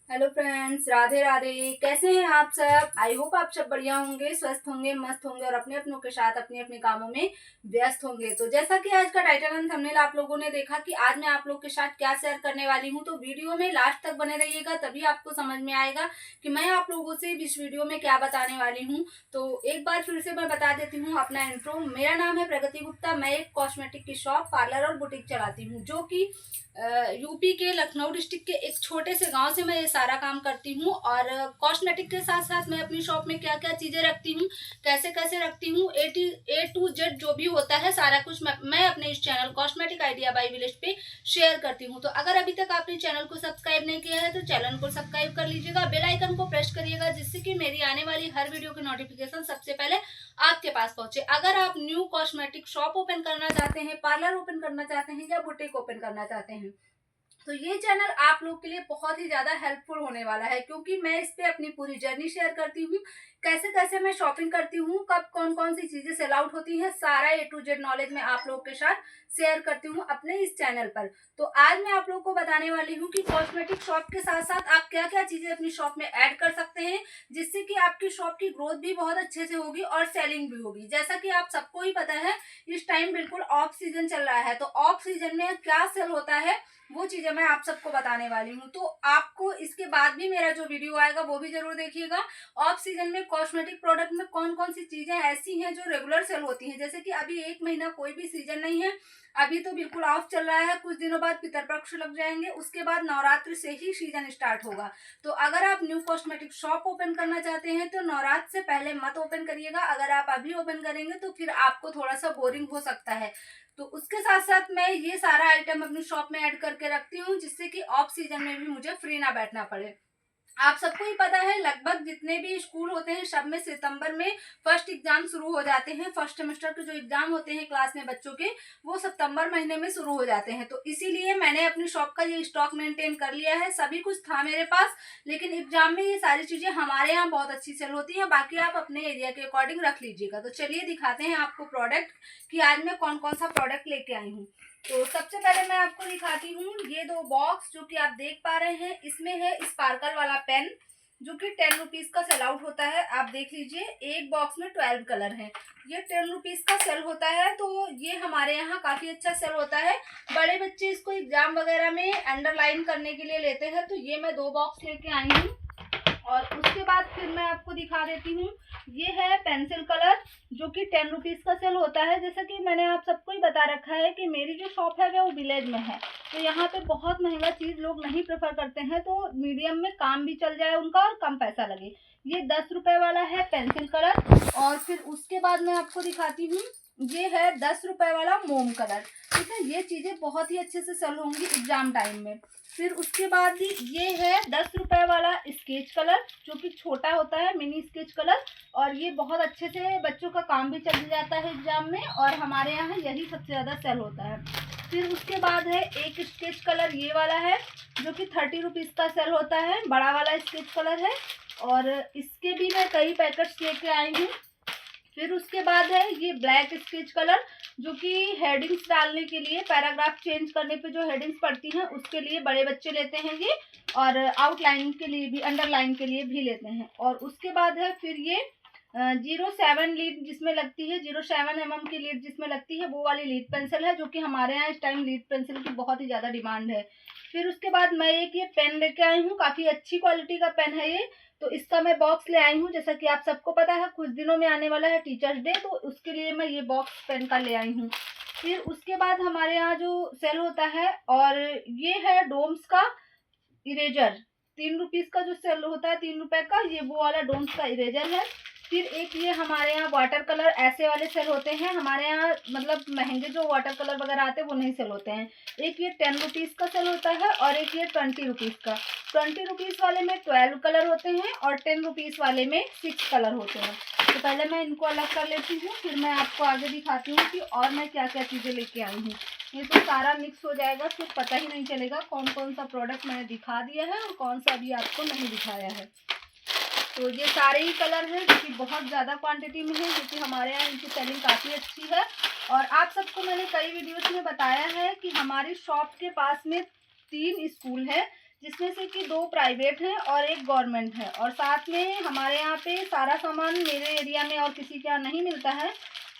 Hello friends, Radhe Radhe. कैसे हैं आप सब? आई होप आप सब बढ़िया होंगे, स्वस्थ होंगे, मस्त होंगे और अपने अपनों के साथ अपने अपने कामों में व्यस्त होंगे। तो जैसा कि आज का टाइटल एंड थंबनेल आप लोगों ने देखा कि आज मैं आप लोग के साथ क्या शेयर करने वाली हूं, तो वीडियो में लास्ट तक बने रहिएगा, तभी आपको समझ में आएगा कि मैं आप लोगों से इस वीडियो में क्या बताने वाली हूँ। तो एक बार फिर से मैं बता देती हूँ अपना इंट्रो। मेरा नाम है प्रगति गुप्ता। मैं एक कॉस्मेटिक की शॉप, पार्लर और बुटीक चलाती हूँ, जो कि यूपी के लखनऊ डिस्ट्रिक्ट के एक छोटे से गांव से मैं ये सारा काम करती हूँ। और कॉस्मेटिक के साथ साथ मैं अपनी शॉप में क्या क्या चीजें रखती हूँ, कैसे कैसे रखती हूँ, ए टू जेड जो भी होता है सारा कुछ मैं अपने इस channel cosmetic idea by village पे शेयर करती हूँ। तो अगर अभी तक आपने चैनल को सब्सक्राइब नहीं किया है तो चैनल को सब्सक्राइब कर लीजिएगा, बेल आइकन को प्रेस करिएगा, जिससे कि मेरी आने वाली हर वीडियो की नोटिफिकेशन सबसे पहले आपके पास पहुंचे। अगर आप न्यू कॉस्मेटिक शॉप ओपन करना चाहते हैं, पार्लर ओपन करना चाहते हैं या बुटीक ओपन करना चाहते हैं, तो ये चैनल आप लोग के लिए बहुत ही ज्यादा हेल्पफुल होने वाला है, क्योंकि मैं इस पे अपनी पूरी जर्नी शेयर करती हूँ, कैसे कैसे मैं शॉपिंग करती हूँ, कब कौन कौन सी चीजें सेल आउट होती हैं, सारा ए टू जेड नॉलेज मैं आप लोग के साथ शेयर करती हूँ अपने इस चैनल पर। तो आज मैं आप लोग को बताने वाली हूँ कि कॉस्मेटिक शॉप के साथ साथ आप क्या क्या चीजें अपनी शॉप में ऐड कर सकते हैं, जिससे कि आपकी शॉप की ग्रोथ भी बहुत अच्छे से होगी और सेलिंग भी होगी। जैसा कि आप सबको ही पता है, इस टाइम बिल्कुल ऑफ सीजन चल रहा है, तो ऑफ सीजन में क्या सेल होता है वो चीजें मैं आप सबको बताने वाली हूँ। तो आपको इसके बाद भी मेरा जो वीडियो आएगा वो भी जरूर देखिएगा। ऑफ सीजन में कॉस्मेटिक प्रोडक्ट में कौन कौन सी चीजें ऐसी हैं जो रेगुलर सेल होती हैं, जैसे कि अभी एक महीना कोई भी सीजन नहीं है, अभी तो बिल्कुल ऑफ चल रहा है। कुछ दिनों बाद पितरपक्ष लग जाएंगे, उसके बाद नवरात्र से ही सीजन स्टार्ट होगा। तो अगर आप न्यू कॉस्मेटिक शॉप ओपन करना चाहते हैं तो नवरात्र से पहले मत ओपन करिएगा। अगर आप अभी ओपन करेंगे तो फिर आपको थोड़ा सा बोरिंग हो सकता है। तो उसके साथ साथ मैं ये सारा आइटम अपनी शॉप में ऐड करके रखती हूँ, जिससे कि ऑफ सीजन में भी मुझे फ्री ना बैठना पड़े। आप सबको ही पता है, लगभग जितने भी स्कूल होते हैं सब में सितंबर में फर्स्ट एग्जाम शुरू हो जाते हैं। फर्स्ट सेमेस्टर के जो एग्जाम होते हैं क्लास में बच्चों के, वो सितंबर महीने में शुरू हो जाते हैं। तो इसीलिए मैंने अपनी शॉप का ये स्टॉक मेंटेन कर लिया है। सभी कुछ था मेरे पास, लेकिन एग्जाम में ये सारी चीजें हमारे यहाँ बहुत अच्छी सेल होती है। बाकी आप अपने एरिया के अकॉर्डिंग रख लीजिएगा। तो चलिए दिखाते हैं आपको प्रोडक्ट कि आज मैं कौन कौन सा प्रोडक्ट लेके आई हूँ। तो सबसे पहले मैं आपको दिखाती हूँ ये दो बॉक्स जो कि आप देख पा रहे हैं। इसमें है स्पार्कल वाला पेन, जो कि 10 रुपीज का सेल आउट होता है। आप देख लीजिए, एक बॉक्स में 12 कलर है। ये 10 रुपीज का सेल होता है, तो ये हमारे यहाँ काफी अच्छा सेल होता है। बड़े बच्चे इसको एग्जाम वगैरह में अंडरलाइन करने के लिए लेते हैं। तो ये मैं 2 बॉक्स लेके आई हूँ। और उसके बाद फिर मैं आपको दिखा देती हूँ, ये है पेंसिल कलर, जो कि 10 रुपीज का सेल होता है। जैसा कि मैंने आप सबको ही बता रखा है कि मेरी जो शॉप है वो विलेज में है, तो यहाँ पे बहुत महंगा चीज लोग नहीं प्रेफर करते हैं। तो मीडियम में काम भी चल जाए उनका और कम पैसा लगे। ये 10 रुपए वाला है पेंसिल कलर। और फिर उसके बाद मैं आपको दिखाती हूँ, ये है 10 रुपए वाला मोम कलर। ठीक है, ये चीजें बहुत ही अच्छे से सेल होंगी एग्जाम टाइम में। फिर उसके बाद ये है 10 रुपए वाला स्केच कलर, जो कि छोटा होता है, मिनी स्केच कलर। और ये बहुत अच्छे से बच्चों का काम भी चल जाता है एग्जाम में, और हमारे यहाँ यही सबसे ज्यादा सेल होता है। फिर उसके बाद है एक स्केच कलर, ये वाला है, जो कि 30 रुपीज का सेल होता है, बड़ा वाला स्केच कलर है। और इसके भी मैं कई पैकेट्स लेके आई हूँ। फिर उसके बाद है ये ब्लैक स्केच कलर, जो कि हेडिंग्स डालने के लिए, पैराग्राफ चेंज करने पे जो हेडिंग्स पड़ती हैं उसके लिए बड़े बच्चे लेते हैं ये, और आउटलाइन के लिए भी, अंडरलाइन के लिए भी लेते हैं। और उसके बाद है फिर ये 07 लीड जिसमें लगती है, 07 mm की लीड जिसमें लगती है, वो वाली लीड पेंसिल है, जो कि हमारे यहाँ इस टाइम लीड पेंसिल की बहुत ही ज़्यादा डिमांड है। फिर उसके बाद मैं एक ये पेन लेके आई हूँ, काफ़ी अच्छी क्वालिटी का पेन है ये। तो इसका मैं बॉक्स ले आई हूँ। जैसा कि आप सबको पता है, कुछ दिनों में आने वाला है टीचर्स डे, तो उसके लिए मैं ये बॉक्स पेन का ले आई हूँ। फिर उसके बाद हमारे यहाँ जो सेल होता है, और ये है डोम्स का इरेजर। 3 रुपीज का जो सेल होता है, 3 रुपए का, ये वो वाला डोम्स का इरेजर है। फिर एक ये हमारे यहाँ वाटर कलर ऐसे वाले सेल होते हैं हमारे यहाँ, मतलब महंगे जो वाटर कलर वगैरह आते हैं वो नहीं सेल होते हैं। एक ये 10 रुपीज का सेल होता है, और एक ये 20 रुपीज का। 20 रुपीज वाले में 12 कलर होते हैं, और 10 रुपीज वाले में 6 कलर होते हैं। तो पहले मैं इनको अलग कर लेती हूँ, फिर मैं आपको आगे दिखाती हूँ कि और मैं क्या क्या चीज़ें लेके आई हूँ। ये तो सारा मिक्स हो जाएगा, फिर पता ही नहीं चलेगा कौन कौन सा प्रोडक्ट मैंने दिखा दिया है और कौन सा अभी आपको नहीं दिखाया है। तो ये सारे ही कलर हैं, जो कि बहुत ज़्यादा क्वांटिटी में है, क्योंकि हमारे यहाँ इनकी सेलिंग काफ़ी अच्छी है। और आप सबको मैंने कई वीडियोस में बताया है कि हमारी शॉप के पास में 3 स्कूल है, जिसमें से कि 2 प्राइवेट हैं और 1 गवर्नमेंट है, और साथ में हमारे यहाँ पे सारा सामान मेरे एरिया में और किसी के यहाँ नहीं मिलता है,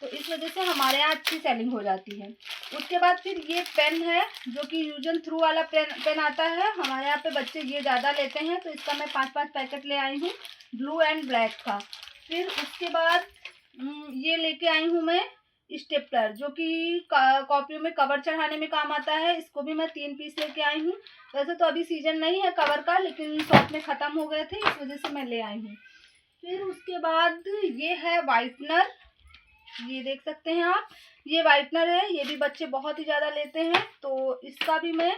तो इस वजह से हमारे यहाँ अच्छी सेलिंग हो जाती है। उसके बाद फिर ये पेन है जो कि यूज एंड थ्रू वाला पेन आता है, हमारे यहाँ पे बच्चे ये ज़्यादा लेते हैं, तो इसका मैं 5-5 पैकेट ले आई हूँ ब्लू एंड ब्लैक का। फिर उसके बाद ये लेके आई हूँ मैं स्टेपलर, जो कि कॉपियों में कवर चढ़ाने में काम आता है। इसको भी मैं 3 पीस लेके आई हूँ। वैसे तो अभी सीजन नहीं है कवर का, लेकिन शॉप में ख़त्म हो गए थे, इस वजह से मैं ले आई हूँ। फिर उसके बाद ये है वाइटनर, ये देख सकते हैं आप, ये वाइटनर है, ये भी बच्चे बहुत ही ज़्यादा लेते हैं, तो इसका भी मैं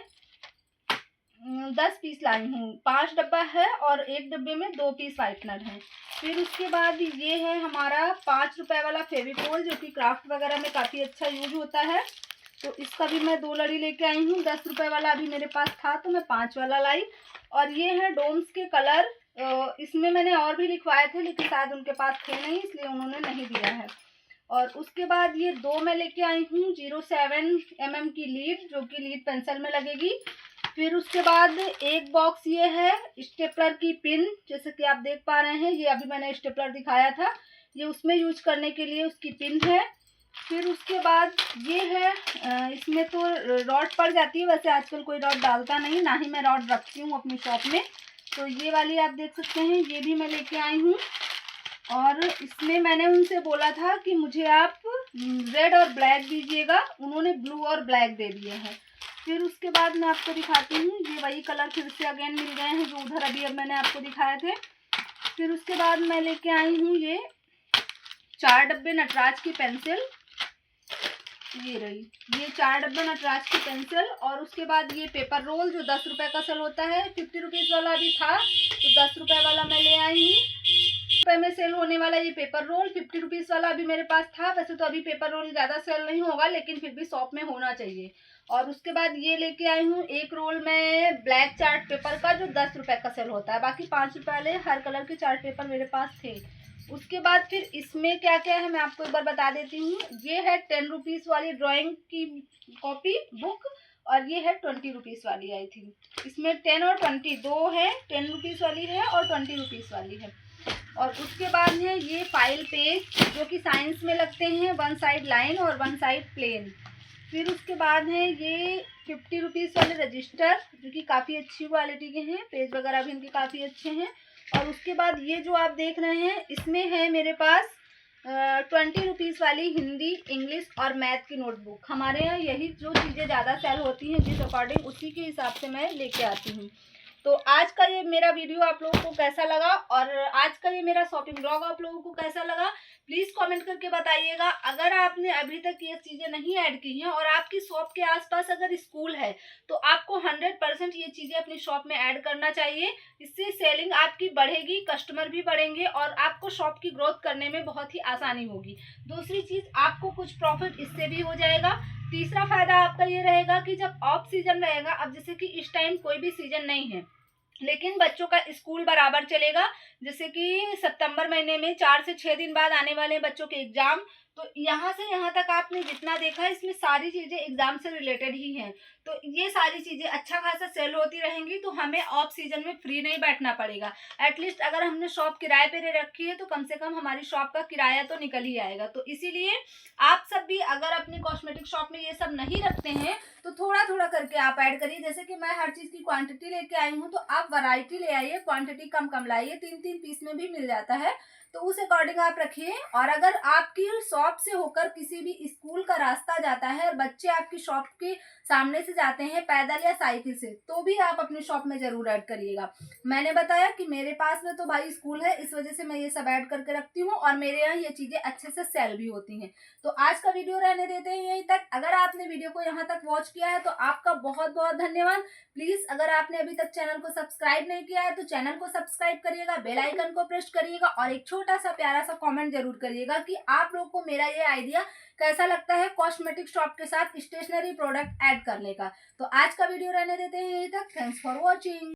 10 पीस लाई हूँ। 5 डब्बा है और 1 डब्बे में 2 पीस वाइटनर है। फिर उसके बाद ये है हमारा 5 रुपए वाला फेविकोल, जो कि क्राफ्ट वगैरह में काफ़ी अच्छा यूज होता है, तो इसका भी मैं 2 लड़ी लेके आई हूँ। 10 रुपए वाला अभी मेरे पास था तो मैं 5 वाला लाई। और ये है डोम्स के कलर, इसमें मैंने और भी लिखवाए थे लेकिन शायद उनके पास थे नहीं, इसलिए उन्होंने नहीं दिया है। और उसके बाद ये 2 मैं लेके आई हूँ 07 mm की लीड, जो कि लीड पेंसिल में लगेगी। फिर उसके बाद एक बॉक्स ये है स्टेपलर की पिन, जैसे कि आप देख पा रहे हैं, ये अभी मैंने स्टेपलर दिखाया था, ये उसमें यूज करने के लिए उसकी पिन है। फिर उसके बाद ये है, इसमें तो रॉड पड़ जाती है, वैसे आजकल कोई रॉड डालता नहीं, ना ही मैं रॉड रखती हूँ अपनी शॉप में, तो ये वाली आप देख सकते हैं, ये भी मैं लेके आई हूँ। और इसमें मैंने उनसे बोला था कि मुझे आप रेड और ब्लैक दीजिएगा, उन्होंने ब्लू और ब्लैक दे दिए हैं। फिर उसके बाद मैं आपको दिखाती हूँ, ये वही कलर फिर से अगेन मिल गए हैं जो उधर अभी अब मैंने आपको दिखाए थे। फिर उसके बाद मैं लेके आई हूँ ये 4 डब्बे नटराज की पेंसिल, ये रही, ये 4 डब्बे नटराज की पेंसिल। और उसके बाद ये पेपर रोल जो 10 रुपये का सेल होता है, 50 रुपीज़ वाला भी था तो 10 रुपये वाला मैं ले आई हूँ। रुपये में सेल होने वाला ये पेपर रोल 50 रुपीज़ वाला अभी मेरे पास था, वैसे तो अभी पेपर रोल ज़्यादा सेल नहीं होगा, लेकिन फिर भी शॉप में होना चाहिए। और उसके बाद ये लेके आई हूँ 1 रोल में ब्लैक चार्ट पेपर का, जो 10 रुपये का सेल होता है, बाकी 5 रुपये वाले हर कलर के चार्ट पेपर मेरे पास थे। उसके बाद फिर इसमें क्या क्या है मैं आपको एक बार बता देती हूँ। ये है 10 रुपीज़ वाली ड्राइंग की कॉपी बुक, और ये है 20 रुपीज़ वाली, आई थिंक इसमें 10 और 20 दो है, 10 रुपीज़ वाली है और 20 रुपीज़ वाली है। और उसके बाद है ये फाइल पेज, जो कि साइंस में लगते हैं, 1 साइड लाइन और 1 साइड प्लेन। फिर उसके बाद है ये 50 रुपीज़ वाले रजिस्टर, जो कि काफ़ी अच्छी क्वालिटी के हैं, पेज वगैरह भी इनके काफ़ी अच्छे हैं। और उसके बाद ये जो आप देख रहे हैं, इसमें है मेरे पास 20 रुपीज़ वाली हिंदी, इंग्लिश और मैथ की नोटबुक। हमारे यहाँ यही जो चीज़ें ज़्यादा सेल होती हैं, जिस अकॉर्डिंग उसी के हिसाब से मैं लेके आती हूँ। तो आज का ये मेरा वीडियो आप लोगों को कैसा लगा, और आज का ये मेरा शॉपिंग ब्लॉग आप लोगों को कैसा लगा, प्लीज़ कमेंट करके बताइएगा। अगर आपने अभी तक ये चीज़ें नहीं ऐड की हैं और आपकी शॉप के आसपास अगर स्कूल है, तो आपको 100% ये चीज़ें अपनी शॉप में ऐड करना चाहिए। इससे सेलिंग आपकी बढ़ेगी, कस्टमर भी बढ़ेंगे और आपको शॉप की ग्रोथ करने में बहुत ही आसानी होगी। दूसरी चीज़, आपको कुछ प्रॉफिट इससे भी हो जाएगा। तीसरा फायदा आपका ये रहेगा कि जब ऑफ सीजन रहेगा, अब जैसे कि इस टाइम कोई भी सीजन नहीं है, लेकिन बच्चों का स्कूल बराबर चलेगा, जैसे कि सितंबर महीने में 4 से 6 दिन बाद आने वाले बच्चों के एग्जाम, तो यहाँ से यहाँ तक आपने जितना देखा है, इसमें सारी चीज़ें एग्जाम से रिलेटेड ही हैं। तो ये सारी चीज़ें अच्छा खासा सेल होती रहेंगी, तो हमें ऑफ सीजन में फ्री नहीं बैठना पड़ेगा। एटलीस्ट अगर हमने शॉप किराए पे रखी है, तो कम से कम हमारी शॉप का किराया तो निकल ही आएगा। तो इसीलिए आप सब भी अगर अपनी कॉस्मेटिक शॉप में ये सब नहीं रखते हैं, तो थोड़ा थोड़ा करके आप ऐड करिए। जैसे कि मैं हर चीज़ की क्वांटिटी लेके आई हूँ, तो आप वैरायटी ले आइए, क्वांटिटी कम कम लाइए, 3-3 पीस में भी मिल जाता है, तो उस अकॉर्डिंग आप रखिए। और अगर आपकी शॉप से होकर किसी भी स्कूल का रास्ता जाता है और बच्चे आपकी शॉप के सामने से जाते हैं पैदल या साइकिल से, तो भी आप अपनी शॉप में जरूर ऐड करिएगा। मैंने बताया कि मेरे पास में तो भाई स्कूल है, इस वजह से मैं ये सब ऐड करके रखती हूँ, और मेरे यहाँ ये चीज़ें अच्छे से सेल भी होती हैं। तो आज का वीडियो रहने देते हैं यहीं तक। अगर आपने वीडियो को यहाँ तक वॉच किया है, तो आपका बहुत बहुत धन्यवाद। प्लीज़ अगर आपने अभी तक चैनल को सब्सक्राइब नहीं किया है, तो चैनल को सब्सक्राइब करिएगा, बेल आइकन को प्रेस करिएगा, और एक छोटा सा प्यारा सा कमेंट जरूर करिएगा कि आप लोगों को मेरा ये आइडिया कैसा लगता है कॉस्मेटिक शॉप के साथ स्टेशनरी प्रोडक्ट ऐड करने का। तो आज का वीडियो रहने देते हैं यहीं तक। Thanks for watching.